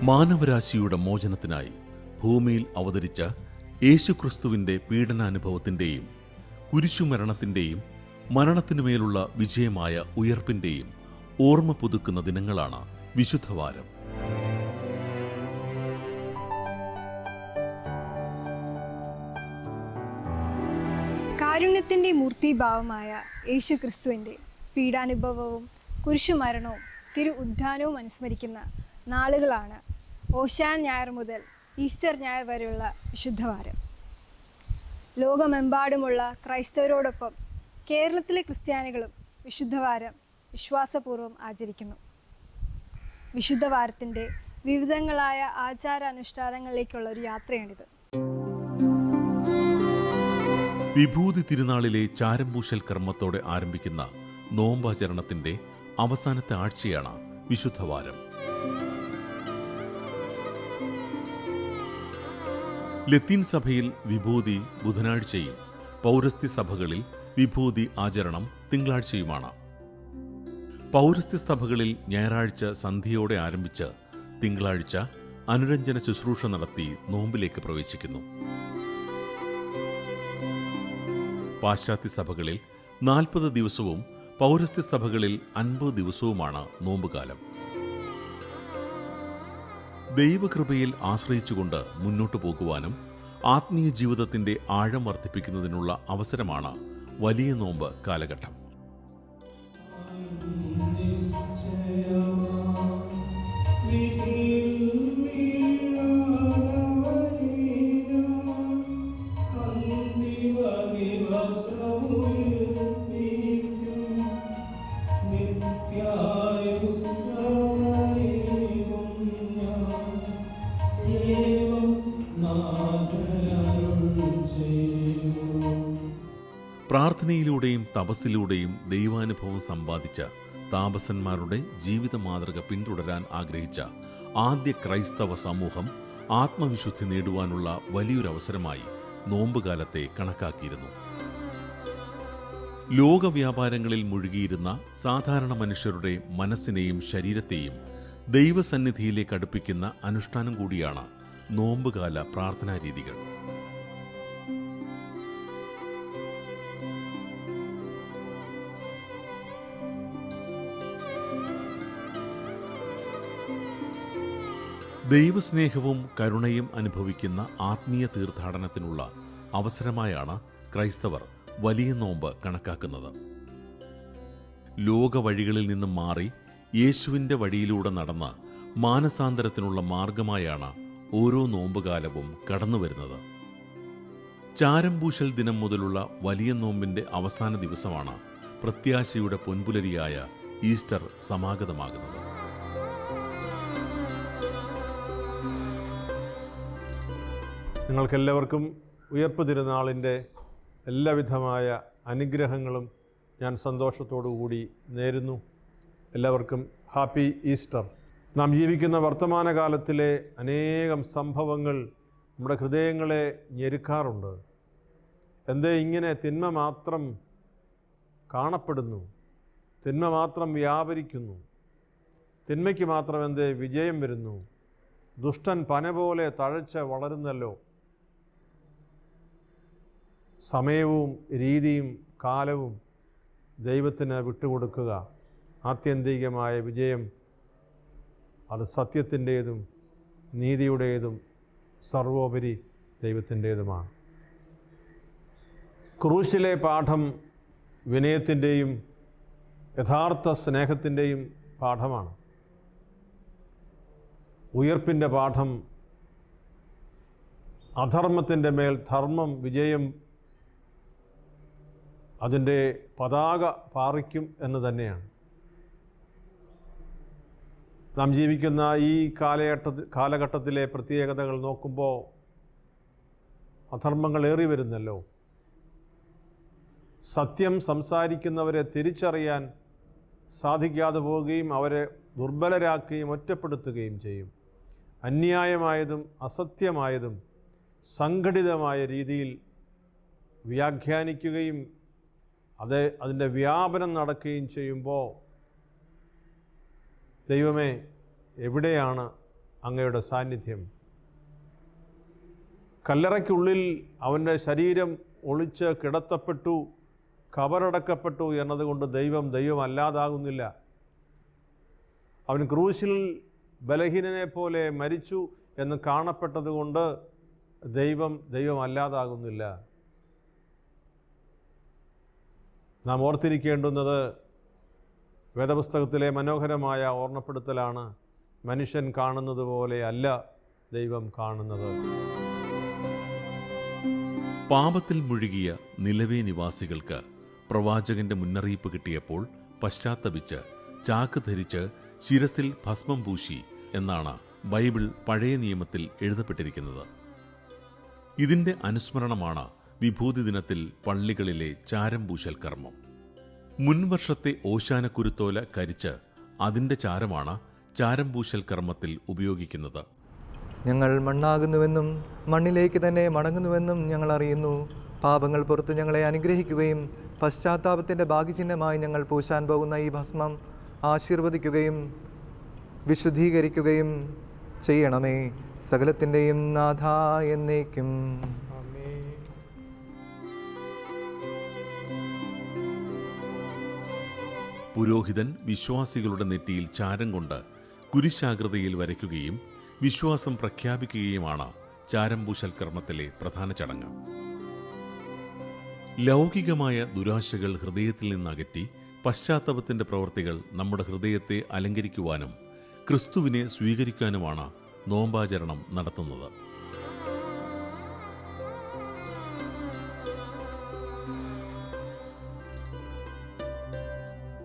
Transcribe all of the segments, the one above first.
മാനവരാശിയുടെ മോചനത്തിനായി ഭൂമിയിൽ അവതരിച്ച യേശുക്രിസ്തുവിന്റെ പീഡനാനുഭവത്തിന്റെയും കുരിശുമരണത്തിന്റെയും മരണത്തിനുമേലുള്ള വിജയമായ ഉയർപ്പിന്റെയും ഓർമ്മ പുതുക്കുന്ന ദിനങ്ങളാണ് വിശുദ്ധവാരം. കാരുണ്യത്തിന്റെ മൂർത്തിഭാവമായ യേശുക്രിസ്തുവിന്റെ പീഡാനുഭവവും കുരിശുമരണവും തിരു ഉദ്ധാനവും അനുസ്മരിക്കുന്ന നാളുകളാണ് ഓശാൻ ഞായർ മുതൽ ഈസ്റ്റർ ഞായർ വരെയുള്ള വിശുദ്ധവാരം. ലോകമെമ്പാടുമുള്ള ക്രൈസ്തവരോടൊപ്പം കേരളത്തിലെ ക്രിസ്ത്യാനികളും വിശുദ്ധവാരം വിശ്വാസപൂർവ്വം ആചരിക്കുന്നു. വിശുദ്ധവാരത്തിൻ്റെ വിവിധങ്ങളായ ആചാരാനുഷ്ഠാനങ്ങളിലേക്കുള്ള ഒരു യാത്രയാണിത്. വിഭൂതി തിരുനാളിലെ ചാരംപൂശൽ കർമ്മത്തോടെ ആരംഭിക്കുന്ന നോമ്പാചരണത്തിന്റെ അവസാനത്തെ ആഴ്ചയാണ് വിശുദ്ധവാരം. ലത്തീൻ സഭയിൽ വിഭൂതി ബുധനാഴ്ചയും പൗരസ്ത്യ സഭകളിൽ വിഭൂതി ആചരണം തിങ്കളാഴ്ചയുമാണ്. പൗരസ്ത്യ സഭകളിൽ ഞായറാഴ്ച സന്ധ്യയോടെ ആരംഭിച്ച് തിങ്കളാഴ്ച അനുരഞ്ജന ശുശ്രൂഷ നടത്തി നോമ്പിലേക്ക് പ്രവേശിക്കുന്നു. പാശ്ചാത്യ സഭകളിൽ 40 ദിവസവും പൗരസ്ത്യ സഭകളിൽ 50 ദിവസവുമാണ് നോമ്പുകാലം. ദൈവകൃപയിൽ ആശ്രയിച്ചുകൊണ്ട് മുന്നോട്ടു പോകുവാനും ആത്മീയ ജീവിതത്തിന്റെ ആഴം വർദ്ധിപ്പിക്കുന്നതിനുള്ള അവസരമാണ് വലിയ നോമ്പ് കാലഘട്ടം. പ്രാർത്ഥനയിലൂടെയും തപസ്സിലൂടെയും ദൈവാനുഭവം സമ്പാദിച്ച താപസന്മാരുടെ ജീവിത മാതൃക പിന്തുടരാൻ ആഗ്രഹിച്ച ആദ്യ ക്രൈസ്തവ സമൂഹം ആത്മവിശുദ്ധി നേടുവാനുള്ള വലിയൊരവസരമായി നോമ്പുകാലത്തെ കണക്കാക്കിയിരുന്നു. ലോകവ്യാപാരങ്ങളിൽ മുഴുകിയിരുന്ന സാധാരണ മനുഷ്യരുടെ മനസ്സിനെയും ശരീരത്തെയും ദൈവസന്നിധിയിലേക്ക് അടുപ്പിക്കുന്ന അനുഷ്ഠാനം കൂടിയാണ് നോമ്പുകാല പ്രാർത്ഥനാ രീതികൾ. ദൈവസ്നേഹവും കരുണയും അനുഭവിക്കുന്ന ആത്മീയ തീർത്ഥാടനത്തിനുള്ള അവസരമായാണ് ക്രൈസ്തവർ വലിയ നോമ്പ് കണക്കാക്കുന്നത്. ലോക വഴികളിൽ നിന്നും മാറി യേശുവിൻ്റെ വഴിയിലൂടെ നടന്ന് മാനസാന്തരത്തിനുള്ള മാർഗമായാണ് ഓരോ നോമ്പുകാലവും കടന്നുവരുന്നത്. ചാരംപൂശൽ ദിനം മുതലുള്ള വലിയ നോമ്പിൻ്റെ അവസാന ദിവസമാണ് പ്രത്യാശയുടെ പൊൻപുലരിയായ ഈസ്റ്റർ സമാഗതമാകുന്നത്. നിങ്ങൾക്കെല്ലാവർക്കും ഉയർപ്പ് തിരുനാളിൻ്റെ എല്ലാവിധമായ അനുഗ്രഹങ്ങളും ഞാൻ സന്തോഷത്തോടുകൂടി നേരുന്നു. എല്ലാവർക്കും ഹാപ്പി ഈസ്റ്റർ. നാം ജീവിക്കുന്ന വർത്തമാനകാലത്തിലെ അനേകം സംഭവങ്ങൾ നമ്മുടെ ഹൃദയങ്ങളെ ഞെരുക്കാറുണ്ട്. എന്തേ ഇങ്ങനെ തിന്മ മാത്രം കാണപ്പെടുന്നു, തിന്മ മാത്രം വ്യാപരിക്കുന്നു, തിന്മയ്ക്ക് മാത്രം എന്തേ വിജയം വരുന്നു, ദുഷ്ടൻ പന പോലെ തഴച്ച് വളരുന്നല്ലോ. സമയവും രീതിയും കാലവും ദൈവത്തിന് വിട്ടുകൊടുക്കുക. ആത്യന്തികമായ വിജയം അത് സത്യത്തിൻ്റേതും നീതിയുടേതും സർവോപരി ദൈവത്തിൻ്റേതുമാണ്. ക്രൂശിലെ പാഠം വിനയത്തിൻ്റെയും യഥാർത്ഥ സ്നേഹത്തിൻ്റെയും പാഠമാണ്. ഉയർപ്പിൻ്റെ പാഠം അധർമ്മത്തിൻ്റെ മേൽ ധർമ്മം വിജയം അതിൻ്റെ പതാക പാറിക്കും എന്ന് തന്നെയാണ്. നാം ജീവിക്കുന്ന ഈ കാലഘട്ടത്തിലെ പ്രത്യേകതകൾ നോക്കുമ്പോൾ അധർമ്മങ്ങൾ ഏറി വരുന്നല്ലോ. സത്യം സംസാരിക്കുന്നവരെ തിരിച്ചറിയാൻ സാധിക്കാതെ പോവുകയും അവരെ ദുർബലരാക്കുകയും ഒറ്റപ്പെടുത്തുകയും ചെയ്യും. അന്യായമായതും അസത്യമായതും സംഘടിതമായ രീതിയിൽ വ്യാഖ്യാനിക്കുകയും അതിൻ്റെ വ്യാപനം നടക്കുകയും ചെയ്യുമ്പോൾ ദൈവമേ, എവിടെയാണ് അങ്ങയുടെ സാന്നിധ്യം? കല്ലറയ്ക്കുള്ളിൽ അവൻ്റെ ശരീരം ഒളിച്ച് കിടത്തപ്പെട്ടു, കബറടക്കപ്പെട്ടു എന്നതുകൊണ്ട് ദൈവമല്ലാതാകുന്നില്ല. അവൻ ക്രൂശിൽ ബലഹീനനെ പോലെ മരിച്ചു എന്ന് കാണപ്പെട്ടതുകൊണ്ട് ദൈവമല്ലാതാകുന്നില്ല. നാം ഓർത്തിരിക്കേണ്ടുന്നത് വേദപുസ്തകത്തിലെ മനോഹരമായ ഓർമ്മപ്പെടുത്തലാണ്. മനുഷ്യൻ കാണുന്നത് പോലെ അല്ല ദൈവം കാണുന്നത്. പാപത്തിൽ മുഴുകിയ നിലവേ നിവാസികൾക്ക് പ്രവാചകന്റെ മുന്നറിയിപ്പ് കിട്ടിയപ്പോൾ പശ്ചാത്തപിച്ച് ചാക്ക് ധരിച്ച് ശിരസിൽ ഭസ്മം പൂശി എന്നാണ് ബൈബിൾ പഴയ നിയമത്തിൽ എഴുതപ്പെട്ടിരിക്കുന്നത്. ഇതിന്റെ അനുസ്മരണമാണ് വിഭൂതി ദിനത്തിൽ പള്ളികളിലെ ചാരം പൂശൽ കർമ്മം. മുൻവർഷത്തെ ഓശാനക്കുരുത്തോല കരിച്ച് അതിന്റെ ചാരമാണ് ചാരം പൂശൽ കർമ്മത്തിൽ ഉപയോഗിക്കുന്നത്. ഞങ്ങൾ മണ്ണാകുന്നുവെന്നും മണ്ണിലേക്ക് തന്നെ മടങ്ങുന്നുവെന്നും ഞങ്ങൾ അറിയുന്നു. പാപങ്ങൾ പുറത്ത് ഞങ്ങളെ അനുഗ്രഹിക്കുകയും പശ്ചാത്താപത്തിൻ്റെ ഭാഗ്യചിഹ്നമായി ഞങ്ങൾ പൂശാൻ പോകുന്ന ഈ ഭസ്മം ആശീർവദിക്കുകയും വിശുദ്ധീകരിക്കുകയും ചെയ്യണമേ. സകലത്തിൻ്റെയും നാഥ എന്നേക്കും. പുരോഹിതൻ വിശ്വാസികളുടെ നെറ്റിയിൽ ചാരം കൊണ്ട് കുരിശാകൃതിയിൽ വരയ്ക്കുകയും വിശ്വാസം പ്രഖ്യാപിക്കുകയുമാണ് ചാരം പൂശൽ കർമ്മത്തിലെ പ്രധാന ചടങ്ങ്. ലൗകികമായ ദുരാശകൾ ഹൃദയത്തിൽ നിന്നകറ്റി പശ്ചാത്താപത്തിന്റെ പ്രവൃത്തികൾ നമ്മുടെ ഹൃദയത്തെ അലങ്കരിക്കുവാനും ക്രിസ്തുവിനെ സ്വീകരിക്കാനുമാണ് നോമ്പാചരണം നടത്തുന്നത്.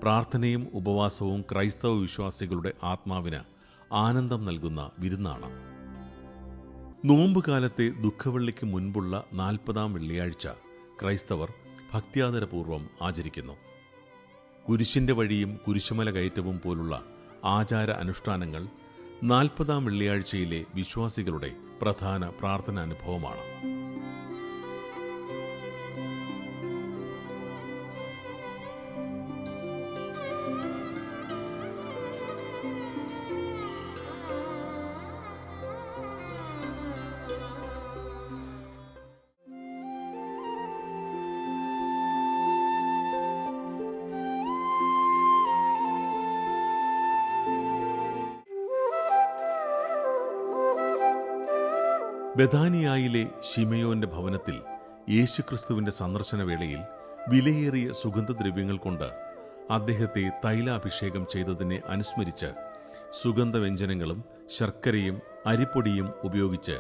പ്രാർത്ഥനയും ഉപവാസവും ക്രൈസ്തവ വിശ്വാസികളുടെ ആത്മാവിന് ആനന്ദം നൽകുന്ന വിരുന്നാണ്. നോമ്പുകാലത്തെ ദുഃഖവെള്ളിക്ക് മുൻപുള്ള 40-ാം വെള്ളിയാഴ്ച ക്രൈസ്തവർ ഭക്ത്യാദരപൂർവ്വം ആചരിക്കുന്നു. കുരിശിന്റെ വഴിയും കുരിശുമല കയറ്റവും പോലുള്ള ആചാര അനുഷ്ഠാനങ്ങൾ 40-ാം വെള്ളിയാഴ്ചയിലെ വിശ്വാസികളുടെ പ്രധാന പ്രാർത്ഥനാനുഭവമാണ്. ബഥാനിയായിലെ ശിമയോന്റെ ഭവനത്തിൽ യേശുക്രിസ്തുവിന്റെ സന്ദർശനവേളയിൽ വിലയേറിയ സുഗന്ധദ്രവ്യങ്ങൾ കൊണ്ട് അദ്ദേഹത്തെ തൈലാഭിഷേകം ചെയ്തതിനെ അനുസ്മരിച്ച് സുഗന്ധവ്യഞ്ജനങ്ങളും ശർക്കരയും അരിപ്പൊടിയും ഉപയോഗിച്ച്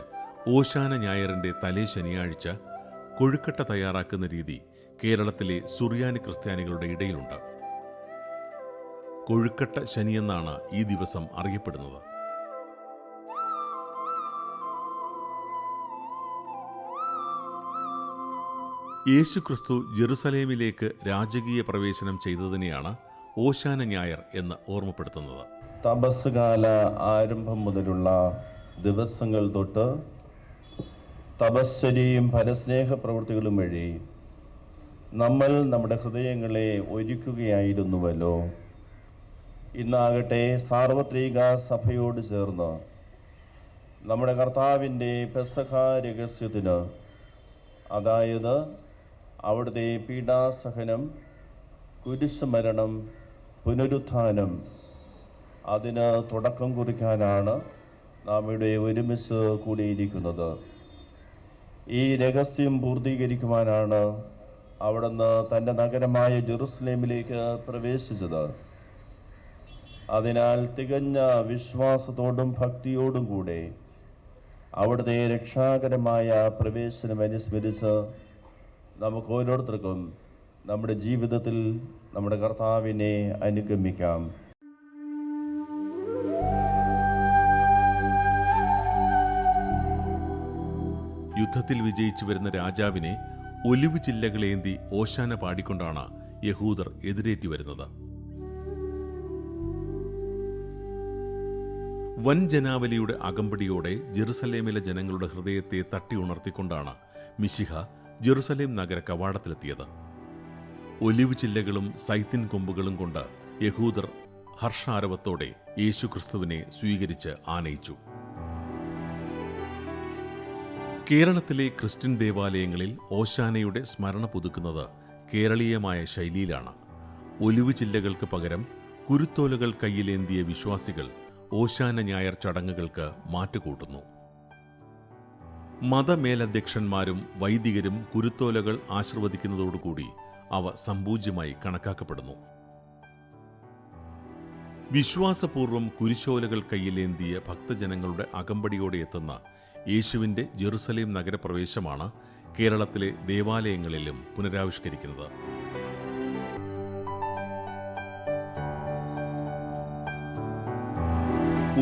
ഓശാന ഞായറിന്റെ തലേ ശനിയാഴ്ച കൊഴുക്കട്ട തയ്യാറാക്കുന്ന രീതി കേരളത്തിലെ സുറിയാനി ക്രിസ്ത്യാനികളുടെ ഇടയിലുണ്ട്. കൊഴുക്കട്ട ശനിയെന്നാണ് ഈ ദിവസം അറിയപ്പെടുന്നത്. യേശുക്രിസ്തു ജെറുസലേമിലേക്ക് രാജകീയ പ്രവേശനം ചെയ്തതിനെയാണ് ഓശാന ഞായർ എന്ന് ഓർമ്മപ്പെടുത്തുന്നത്. തപസ് കാല ആരംഭം മുതലുള്ള ദിവസങ്ങൾ തൊട്ട് തപശ്ചര്യയും ഫലസ്നേഹ പ്രവൃത്തികളും വഴി നമ്മൾ നമ്മുടെ ഹൃദയങ്ങളെ ഒരുക്കുകയായിരുന്നുവല്ലോ. ഇന്നാകട്ടെ സാർവത്രിക സഭയോട് ചേർന്ന് നമ്മുടെ കർത്താവിൻ്റെ പെസഹ രഹസ്യത്തിന്, അതായത് അവിടുത്തെ പീഡാസഹനം, കുരിശുമരണം, പുനരുത്ഥാനം, അതിന് തുടക്കം കുറിക്കാനാണ് നാം ഇവിടെ ഒരുമിച്ച് കൂടിയിരിക്കുന്നത്. ഈ രഹസ്യം പൂർത്തീകരിക്കുവാനാണ് അവിടുന്ന് തൻ്റെ നഗരമായ ജെറുസലേമിലേക്ക് പ്രവേശിച്ചത്. അതിനാൽ തികഞ്ഞ വിശ്വാസത്തോടും ഭക്തിയോടും കൂടെ അവിടുത്തെ രക്ഷാകരമായ പ്രവേശനം അനുസ്മരിച്ച് നമുക്ക് ഓരോരുത്തർക്കും നമ്മുടെ ജീവിതത്തിൽ നമ്മുടെ കർത്താവിനെ അനുഗമിക്കാം. യുദ്ധത്തിൽ വിജയിച്ചു വരുന്ന രാജാവിനെ ഒലിവ് ചില്ലകളേന്തി ഓശാന പാടിക്കൊണ്ടാണ് യഹൂദർ എതിരേറ്റി വരുന്നത്. വൻ ജനാവലിയുടെ അകമ്പടിയോടെ ജെറുസലേമിലെ ജനങ്ങളുടെ ഹൃദയത്തെ തട്ടി ഉണർത്തിക്കൊണ്ടാണ് മിശിഹ ജെറുസലേം നഗര കവാടത്തിലെത്തിയത്. ഒലിവ് ചില്ലകളും സൈത്തിൻ കൊമ്പുകളും കൊണ്ട് യഹൂദർ ഹർഷാരവത്തോടെ യേശുക്രിസ്തുവിനെ സ്വീകരിച്ച് ആനയിച്ചു. കേരളത്തിലെ ക്രിസ്ത്യൻ ദേവാലയങ്ങളിൽ ഓശാനയുടെ സ്മരണ പുതുക്കുന്നത് കേരളീയമായ ശൈലിയിലാണ്. ഒലിവ് ചില്ലകൾക്ക് പകരം കുരുത്തോലകൾ കയ്യിലേന്തിയ വിശ്വാസികൾ ഓശാന ഞായർ ചടങ്ങുകൾക്ക് മാറ്റുകൂട്ടുന്നു. മതമേലധ്യക്ഷന്മാരും വൈദികരും കുരുത്തോലകൾ ആശീർവദിക്കുന്നതോടുകൂടി അവ സമ്പൂജ്യമായി കണക്കാക്കപ്പെടുന്നു. വിശ്വാസപൂർവം കുരിശോലകൾ കയ്യിലേന്തിയ ഭക്തജനങ്ങളുടെ അകമ്പടിയോടെ എത്തുന്ന യേശുവിൻ്റെ ജെറുസലേം നഗരപ്രവേശമാണ് കേരളത്തിലെ ദേവാലയങ്ങളിലും പുനരാവിഷ്കരിക്കുന്നത്.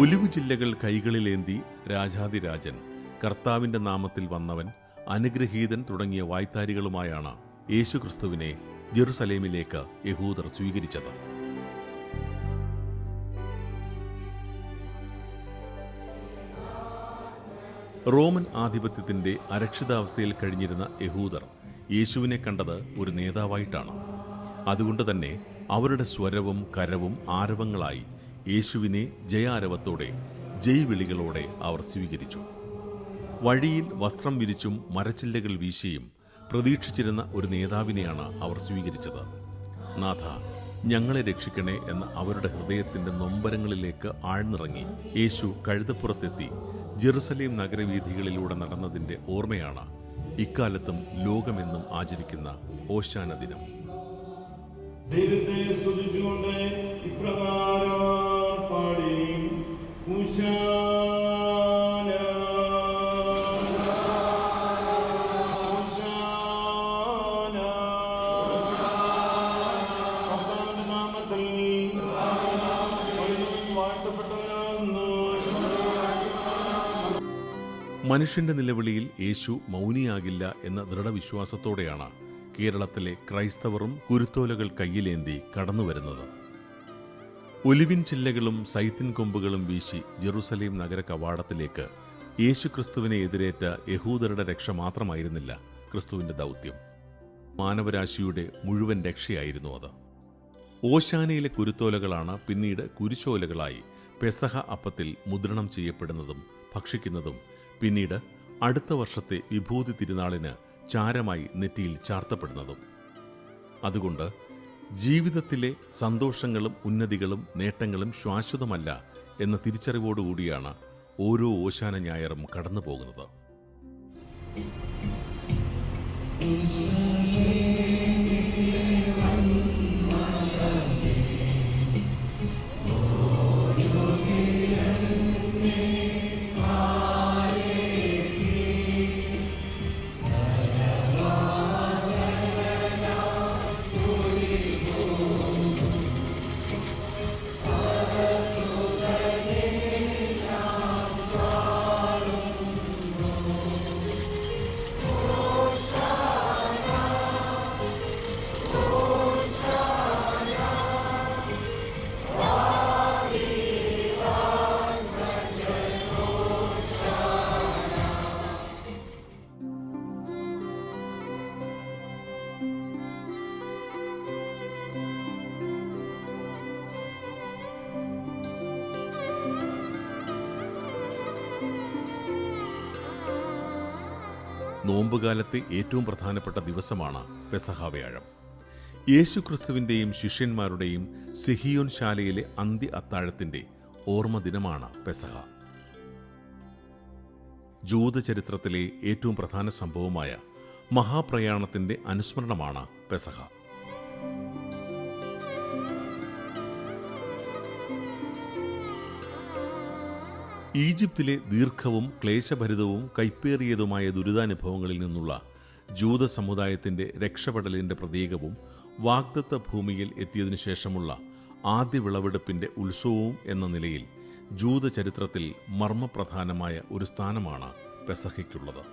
ഒലിവ് ചില്ലകൾ കൈകളിലേന്തി രാജാതിരാജൻ, കർത്താവിന്റെ നാമത്തിൽ വന്നവൻ, അനുഗ്രഹീതൻ തുടങ്ങിയ വായ്ത്താരികളുമായാണ് യേശുക്രിസ്തുവിനെ ജെറുസലേമിലേക്ക് യഹൂദർ സ്വീകരിച്ചത്. റോമൻ ആധിപത്യത്തിന്റെ അരക്ഷിതാവസ്ഥയിൽ കഴിഞ്ഞിരുന്ന യഹൂദർ യേശുവിനെ കണ്ടത് ഒരു നേതാവായിട്ടാണ്. അതുകൊണ്ട് തന്നെ അവരുടെ സ്വരവും കരവും ആരവങ്ങളായി യേശുവിനെ ജയാരവത്തോടെ, ജയ്വിളികളോടെ അവർ സ്വീകരിച്ചു. വഴിയിൽ വസ്ത്രം വിരിച്ചും മരച്ചില്ലകൾ വീശിയും പ്രതീക്ഷിച്ചിരുന്ന ഒരു നേതാവിനെയാണ് അവർ സ്വീകരിച്ചത്. നാഥ, ഞങ്ങളെ രക്ഷിക്കണേ എന്ന അവരുടെ ഹൃദയത്തിന്റെ നൊമ്പരങ്ങളിലേക്ക് ആഴ്ന്നിറങ്ങി യേശു കഴുതപ്പുറത്തെത്തി ജെറുസലേം നഗരവീഥികളിലൂടെ നടന്നതിന്റെ ഓർമ്മയാണ് ഇക്കാലത്തും ലോകമെന്നും ആചരിക്കുന്ന ഓശാന ദിനം. ദൈവത്തെ സ്തുതിച്ചുകൊണ്ട് ഇപ്രകാരം പാടി, ഹോശാന ഹോശാന കർത്താവിന്റെ നാമത്തിൽ വാഴ്ത്തപ്പെട്ടവനാകുന്നു. മനുഷ്യന്റെ നിലവിളിയിൽ യേശു മൗനിയാകില്ല എന്ന ദൃഢവിശ്വാസത്തോടെയാണ് കേരളത്തിലെ ക്രൈസ്തവരും കുരുത്തോലകൾ കയ്യിലേന്തി കടന്നുവരുന്നത്. ഒലിവിൻ ചില്ലകളും സൈത്തിൻ കൊമ്പുകളും വീശി ജെറുസലേം നഗര കവാടത്തിലേക്ക് യേശുക്രിസ്തുവിനെ എതിരേറ്റ യഹൂദരുടെ രക്ഷ മാത്രമായിരുന്നില്ല ക്രിസ്തുവിന്റെ ദൗത്യം. മാനവരാശിയുടെ മുഴുവൻ രക്ഷയായിരുന്നു അത്. ഓശാനയിലെ കുരുത്തോലകളാണ് പിന്നീട് കുരിശോലകളായി പെസഹ അപ്പത്തിൽ മുദ്രണം ചെയ്യപ്പെടുന്നതും ഭക്ഷിക്കുന്നതും പിന്നീട് അടുത്ത വർഷത്തെ വിഭൂതി തിരുനാളിന് ചാരമായി നെറ്റിയിൽ ചാർത്തപ്പെടുന്നതും. അതുകൊണ്ട് ജീവിതത്തിലെ സന്തോഷങ്ങളും ഉന്നതികളും നേട്ടങ്ങളും ശാശ്വതമല്ല എന്ന തിരിച്ചറിവോടുകൂടിയാണ് ഓരോ ഓശാന ഞായറും കടന്നു പോകുന്നത്. നോമ്പുകാലത്തെ ഏറ്റവും പ്രധാനപ്പെട്ട ദിവസമാണ് പെസഹ വ്യാഴം. യേശുക്രിസ്തുവിൻ്റെയും ശിഷ്യന്മാരുടെയും സിഹിയോൻ ശാലയിലെ അന്ത്യ അത്താഴത്തിൻ്റെ ഓർമ്മ ദിനമാണ് പെസഹ. ജൂതചരിത്രത്തിലെ ഏറ്റവും പ്രധാന സംഭവമായ മഹാപ്രയാണത്തിൻ്റെ അനുസ്മരണമാണ് പെസഹ. ഈജിപ്തിലെ ദീർഘവും ക്ലേശഭരിതവും കൈപ്പേറിയതുമായ ദുരിതാനുഭവങ്ങളിൽ നിന്നുള്ള ജൂത സമുദായത്തിൻ്റെ രക്ഷപ്പെടലിൻ്റെ പ്രതീകവും വാഗ്ദത്ത ഭൂമിയിൽ എത്തിയതിനു ശേഷമുള്ള ആദ്യ വിളവെടുപ്പിൻ്റെ ഉത്സവവും എന്ന നിലയിൽ ജൂതചരിത്രത്തിൽ മർമ്മപ്രധാനമായ ഒരു സ്ഥാനമാണ് പെസഹയ്ക്കുള്ളത്.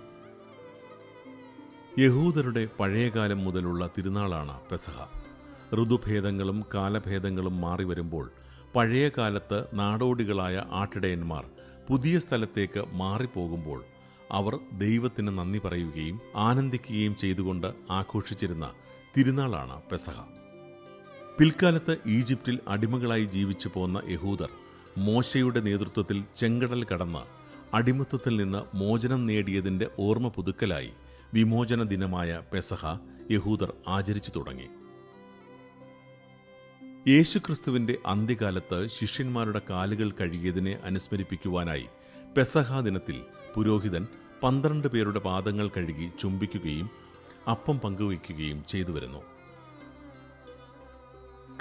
യഹൂദരുടെ പഴയകാലം മുതലുള്ള തിരുനാളാണ് പെസഹ. ഋതുഭേദങ്ങളും കാലഭേദങ്ങളും മാറി വരുമ്പോൾ പഴയ കാലത്ത് നാടോടികളായ ആട്ടിടയന്മാർ പുതിയ സ്ഥലത്തേക്ക് മാറിപ്പോകുമ്പോൾ അവർ ദൈവത്തിന് നന്ദി പറയുകയും ആനന്ദിക്കുകയും ചെയ്തുകൊണ്ട് ആഘോഷിച്ചിരുന്ന തിരുനാളാണ് പെസഹ. പിൽക്കാലത്ത് ഈജിപ്തിൽ അടിമകളായി ജീവിച്ചു പോന്ന യഹൂദർ മോശയുടെ നേതൃത്വത്തിൽ ചെങ്കടൽ കടന്ന് അടിമത്വത്തിൽ നിന്ന് മോചനം നേടിയതിൻ്റെ ഓർമ്മ പുതുക്കലായി വിമോചന ദിനമായ പെസഹ യഹൂദർ ആചരിച്ചു തുടങ്ങി. യേശുക്രിസ്തുവിന്റെ അന്ത്യകാലത്ത് ശിഷ്യന്മാരുടെ കാലുകൾ കഴുകിയതിനെ അനുസ്മരിപ്പിക്കുവാനായി പെസഹ ദിനത്തിൽ പുരോഹിതൻ 12 പേരുടെ പാദങ്ങൾ കഴുകി ചുംബിക്കുകയും അപ്പം പങ്കുവയ്ക്കുകയും ചെയ്തു വരുന്നു.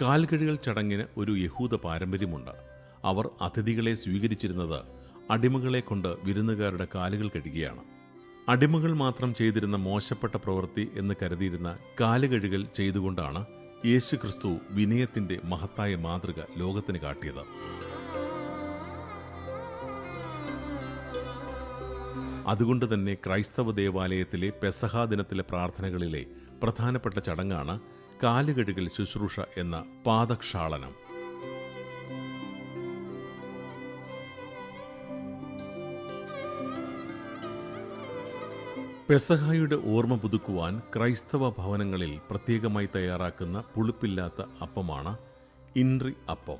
കാൽകഴുകൽ ചടങ്ങിന് ഒരു യഹൂദ പാരമ്പര്യമുണ്ട്. അവർ അതിഥികളെ സ്വീകരിച്ചിരുന്നത് അടിമകളെ കൊണ്ട് വിരുന്നുകാരുടെ കാലുകൾ കഴുകിയാണ്. അടിമകൾ മാത്രം ചെയ്തിരുന്ന മോശപ്പെട്ട പ്രവൃത്തി എന്ന് കരുതിയിരുന്ന കാലുകഴുകൽ ചെയ്തുകൊണ്ടാണ് യേശു ക്രിസ്തു വിനയത്തിന്റെ മഹത്തായ മാതൃക ലോകത്തിന് കാട്ടിയത്. അതുകൊണ്ട് തന്നെ ക്രൈസ്തവ ദേവാലയത്തിലെ പെസഹ ദിനത്തിലെ പ്രാർത്ഥനകളിലെ പ്രധാനപ്പെട്ട ചടങ്ങാണ് കാലുകഴുകൽ ശുശ്രൂഷ എന്ന പാദക്ഷാളനം. പെസഹായുടെ ഓർമ്മ പുതുക്കുവാൻ ക്രൈസ്തവ ഭവനങ്ങളിൽ പ്രത്യേകമായി തയ്യാറാക്കുന്ന പുളിപ്പില്ലാത്ത അപ്പമാണ് ഇൻറി അപ്പം.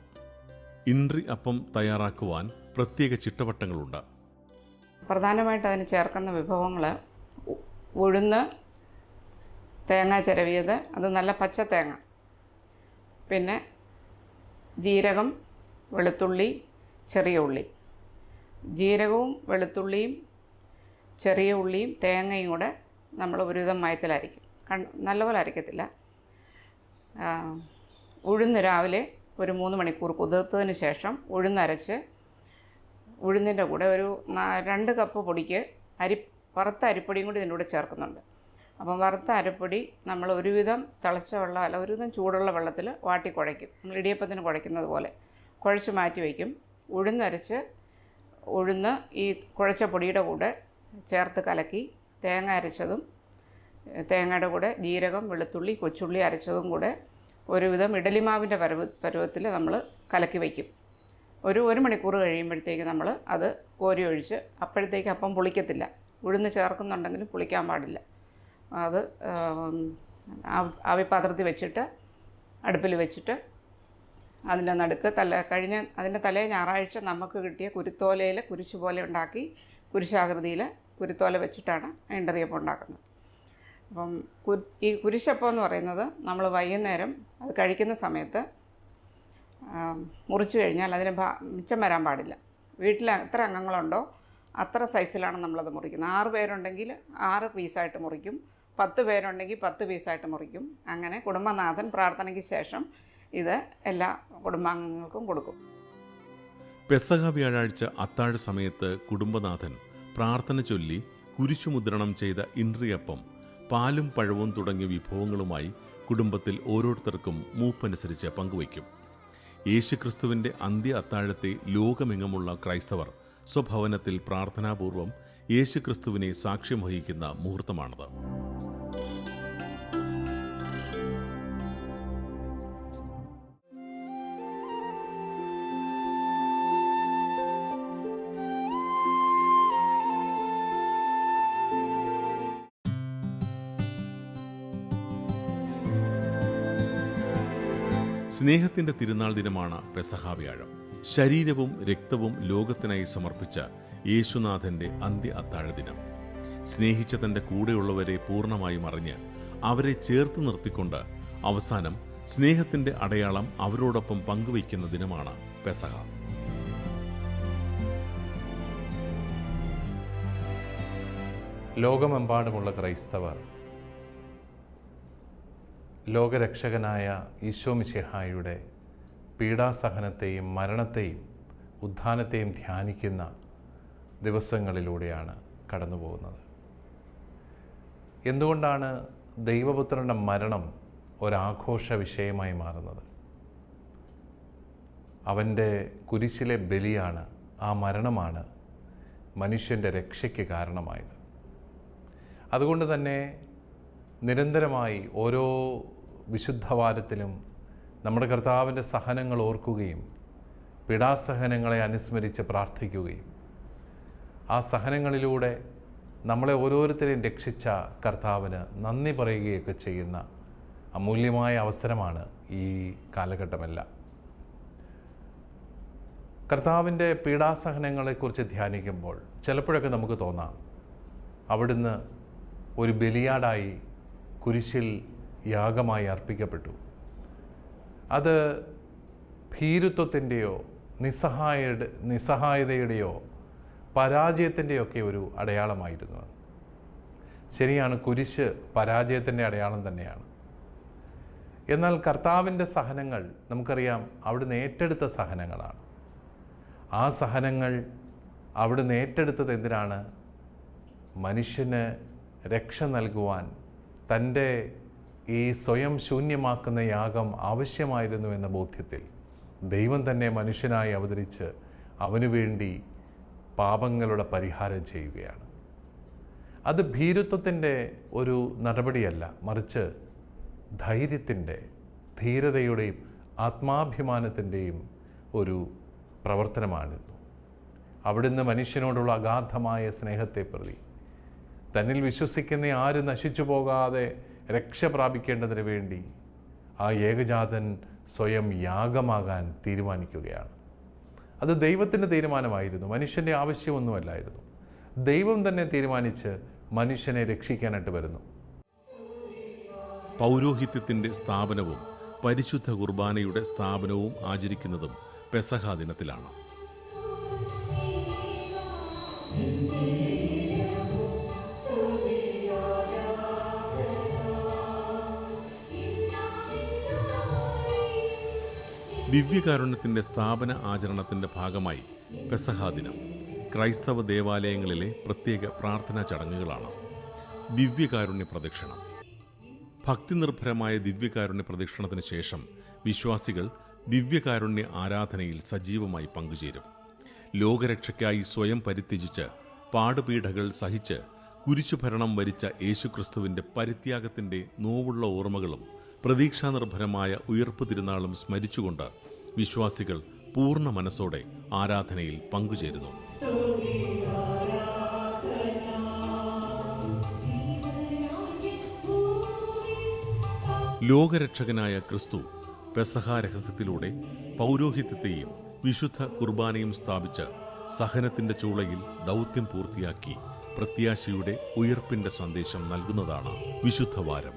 ഇൻറി അപ്പം തയ്യാറാക്കുവാൻ പ്രത്യേക ചിട്ടവട്ടങ്ങളുണ്ട്. പ്രധാനമായിട്ട് അതിന് ചേർക്കുന്ന വിഭവങ്ങൾ ഉഴുന്ന്, തേങ്ങ ചിരവിയത്, അത് നല്ല പച്ച തേങ്ങ, പിന്നെ ജീരകം, വെളുത്തുള്ളി, ചെറിയ ഉള്ളി. ജീരകവും വെളുത്തുള്ളിയും ചെറിയ ഉള്ളിയും തേങ്ങയും കൂടെ നമ്മൾ ഒരുവിധം മയത്തിലരയ്ക്കും. നല്ലപോലെ അരയ്ക്കത്തില്ല. ഉഴുന്ന് രാവിലെ ഒരു 3 മണിക്കൂർ കുതിർത്തതിന് ശേഷം ഉഴുന്നരച്ച് ഉഴുന്നിൻ്റെ കൂടെ ഒരു 2 കപ്പ് പൊടിക്ക് വറുത്ത അരിപ്പൊടിയും കൂടി ഇതിൻ്റെ കൂടെ ചേർക്കുന്നുണ്ട്. അപ്പം വറുത്ത അരിപ്പൊടി നമ്മൾ ഒരുവിധം തിളച്ച വെള്ളം അല്ല ഒരുവിധം ചൂടുള്ള വെള്ളത്തിൽ വാട്ടി കുഴയ്ക്കും. നമ്മൾ ഇടിയപ്പത്തിന് കുഴയ്ക്കുന്നത് പോലെ കുഴച്ച് മാറ്റി വയ്ക്കും. ഉഴുന്ന് ഈ കുഴച്ച പൊടിയുടെ കൂടെ ചേർത്ത് കലക്കി തേങ്ങ അരച്ചതും തേങ്ങയുടെ കൂടെ ജീരകം, വെളുത്തുള്ളി, കൊച്ചുള്ളി അരച്ചതും കൂടെ ഒരുവിധം ഇഡലിമാവിൻ്റെ പരുവത്തിൽ നമ്മൾ കലക്കി വയ്ക്കും. ഒരു 1 മണിക്കൂർ കഴിയുമ്പോഴത്തേക്ക് നമ്മൾ അത് കോരി ഒഴിച്ച്, അപ്പോഴത്തേക്ക് അപ്പം പുളിക്കത്തില്ല. ഉഴുന്ന് ചേർക്കുന്നുണ്ടെങ്കിലും പുളിക്കാൻ പാടില്ല. അത് ആവിപ്പാത്രത്തിൽ വെച്ചിട്ട് അടുപ്പിൽ വെച്ചിട്ട് അതിൻ്റെ നടുക്ക് അതിൻ്റെ തലേ ഞായറാഴ്ച നമുക്ക് കിട്ടിയ കുരുത്തോലയിൽ കുരിശ് പോലെ ഉണ്ടാക്കി കുരിശാകൃതിയിൽ കുരുത്തോല വെച്ചിട്ടാണ് ഇണ്ടറിയപ്പം ഉണ്ടാക്കുന്നത്. അപ്പം ഈ കുരിശപ്പം എന്ന് പറയുന്നത് നമ്മൾ വൈകുന്നേരം അത് കഴിക്കുന്ന സമയത്ത് മുറിച്ച് കഴിഞ്ഞാൽ അതിന് മിച്ചം വരാൻ പാടില്ല. വീട്ടിൽ എത്ര അംഗങ്ങളുണ്ടോ അത്ര സൈസിലാണ് നമ്മളത് മുറിക്കുന്നത്. 6 പേരുണ്ടെങ്കിൽ 6 പീസായിട്ട് മുറിക്കും, 10 പേരുണ്ടെങ്കിൽ 10 പീസായിട്ട് മുറിക്കും. അങ്ങനെ കുടുംബനാഥൻ പ്രാർത്ഥനയ്ക്ക് ശേഷം ഇത് എല്ലാ കുടുംബാംഗങ്ങൾക്കും കൊടുക്കും. പെസഹ വ്യാഴാഴ്ച അത്താഴ സമയത്ത് കുടുംബനാഥൻ പ്രാർത്ഥന ചൊല്ലി കുരിശുമുദ്രണം ചെയ്ത ഇൻറിയപ്പം പാലും പഴവും തുടങ്ങിയ വിഭവങ്ങളുമായി കുടുംബത്തിൽ ഓരോരുത്തർക്കും മൂപ്പനുസരിച്ച് പങ്കുവയ്ക്കും. യേശുക്രിസ്തുവിന്റെ അന്ത്യ അത്താഴത്തെ ലോകമെങ്ങുമുള്ള ക്രൈസ്തവർ സ്വഭവനത്തിൽ പ്രാർത്ഥനാപൂർവം യേശുക്രിസ്തുവിനെ സാക്ഷ്യം വഹിക്കുന്ന മുഹൂർത്തമാണത്. സ്നേഹത്തിന്റെ തിരുനാൾ ദിനമാണ് പെസഹ വ്യാഴം. ശരീരവും രക്തവും ലോകത്തിനായി സമർപ്പിച്ച യേശുനാഥന്റെ അന്ത്യ അത്താഴ ദിനം. സ്നേഹിച്ച തന്റെ കൂടെയുള്ളവരെ പൂർണ്ണമായും അറിഞ്ഞ് അവരെ ചേർത്ത് നിർത്തിക്കൊണ്ട് അവസാനം സ്നേഹത്തിന്റെ അടയാളം അവരോടൊപ്പം പങ്കുവയ്ക്കുന്ന ദിനമാണ് പെസഹ. ലോകമെമ്പാടുമുള്ള ക്രൈസ്തവർ ലോകരക്ഷകനായ ഈശോ മിശിഹായുടെ പീഡാസഹനത്തെയും മരണത്തെയും ഉത്ഥാനത്തെയും ധ്യാനിക്കുന്ന ദിവസങ്ങളിലൂടെയാണ് കടന്നു പോകുന്നത്. എന്തുകൊണ്ടാണ് ദൈവപുത്രൻ്റെ മരണം ഒരാഘോഷ വിഷയമായി മാറുന്നത്? അവൻ്റെ കുരിശിലെ ബലിയാണ്, ആ മരണമാണ് മനുഷ്യൻ്റെ രക്ഷയ്ക്ക് കാരണമായത്. അതുകൊണ്ട് തന്നെ നിരന്തരമായി ഓരോ വിശുദ്ധവാരത്തിലും നമ്മുടെ കർത്താവിൻ്റെ സഹനങ്ങൾ ഓർക്കുകയും പീഡാസഹനങ്ങളെ അനുസ്മരിച്ച് പ്രാർത്ഥിക്കുകയും ആ സഹനങ്ങളിലൂടെ നമ്മളെ ഓരോരുത്തരെയും രക്ഷിച്ച കർത്താവിന് നന്ദി പറയുകയൊക്കെ ചെയ്യുന്ന അമൂല്യമായ അവസരമാണ് ഈ കാലഘട്ടമെല്ലാം. കർത്താവിൻ്റെ പീഡാസഹനങ്ങളെക്കുറിച്ച് ധ്യാനിക്കുമ്പോൾ ചിലപ്പോഴൊക്കെ നമുക്ക് തോന്നാം, അവിടുന്ന് ഒരു ബലിയാടായി കുരിശിൽ യാഗമായി അർപ്പിക്കപ്പെട്ടു. അത് ഭീരുത്വത്തിൻ്റെയോ നിസ്സഹായതയുടെയോ പരാജയത്തിൻ്റെയൊക്കെ ഒരു അടയാളമായിരുന്നു. ശരിയാണ്, കുരിശ് പരാജയത്തിൻ്റെ അടയാളം തന്നെയാണ്. എന്നാൽ കർത്താവിൻ്റെ സഹനങ്ങൾ നമുക്കറിയാം അവിടുന്ന് ഏറ്റെടുത്ത സഹനങ്ങളാണ്. ആ സഹനങ്ങൾ അവിടുന്ന് ഏറ്റെടുത്തത് എന്തിനാണ്? മനുഷ്യന് രക്ഷ നൽകുവാൻ തൻ്റെ ഈ സ്വയം ശൂന്യമാക്കുന്ന യാഗം ആവശ്യമായിരുന്നു എന്ന ബോധ്യത്തിൽ ദൈവം തന്നെ മനുഷ്യനായി അവതരിച്ച് അവനു വേണ്ടി പാപങ്ങളുടെ പരിഹാരം ചെയ്യുകയാണ്. അത് ഭീരുത്വത്തിൻ്റെ ഒരു നടപടിയല്ല, മറിച്ച് ധൈര്യത്തിൻ്റെ, ധീരതയുടെയും ആത്മാഭിമാനത്തിൻ്റെയും ഒരു പ്രവർത്തനമാണിത്. അവിടുന്ന് മനുഷ്യനോടുള്ള അഗാധമായ സ്നേഹത്തെ പ്രതി തന്നിൽ വിശ്വസിക്കുന്ന ആരും നശിച്ചു പോകാതെ രക്ഷ പ്രാപിക്കേണ്ടതിന് വേണ്ടി ആ ഏകജാതൻ സ്വയം യാഗമാകാൻ തീരുമാനിക്കുകയാണ്. അത് ദൈവത്തിൻ്റെ തീരുമാനമായിരുന്നു, മനുഷ്യൻ്റെ ആവശ്യമൊന്നുമല്ലായിരുന്നു. ദൈവം തന്നെ തീരുമാനിച്ച് മനുഷ്യനെ രക്ഷിക്കാനായിട്ട് വരുന്നു. പൗരോഹിത്യത്തിൻ്റെ സ്ഥാപനവും പരിശുദ്ധ കുർബാനയുടെ സ്ഥാപനവും ആചരിക്കുന്നതും പെസഹ ദിനത്തിലാണ്. ദിവ്യകാരുണ്യത്തിൻ്റെ സ്ഥാപന ആചരണത്തിൻ്റെ ഭാഗമായി പെസഹ ദിനം ക്രൈസ്തവ ദേവാലയങ്ങളിലെ പ്രത്യേക പ്രാർത്ഥനാ ചടങ്ങുകളാണ്. ദിവ്യകാരുണ്യ പ്രദക്ഷിണം. ഭക്തിനിർഭരമായ ദിവ്യകാരുണ്യ പ്രദക്ഷിണത്തിന് ശേഷം വിശ്വാസികൾ ദിവ്യകാരുണ്യ ആരാധനയിൽ സജീവമായി പങ്കുചേരും. ലോകരക്ഷയ്ക്കായി സ്വയം പരിത്യജിച്ച് പാടുപീഠകൾ സഹിച്ച് കുരിശുഭരണം വരിച്ച യേശുക്രിസ്തുവിൻ്റെ പരിത്യാഗത്തിൻ്റെ നോവുള്ള ഓർമ്മകളും പ്രതീക്ഷാനിർഭരമായ ഉയർപ്പ് തിരുനാളും സ്മരിച്ചുകൊണ്ട് വിശ്വാസികൾ പൂർണ്ണ മനസ്സോടെ ആരാധനയിൽ പങ്കുചേരുന്നു. ലോകരക്ഷകനായ ക്രിസ്തു പെസഹ രഹസ്യത്തിലൂടെ പൗരോഹിത്യത്തെയും വിശുദ്ധ കുർബാനയും സ്ഥാപിച്ച് സഹനത്തിൻ്റെ ചൂളയിൽ ദൗത്യം പൂർത്തിയാക്കി പ്രത്യാശയുടെ ഉയർപ്പിൻ്റെ സന്ദേശം നൽകുന്നതാണ് വിശുദ്ധവാരം.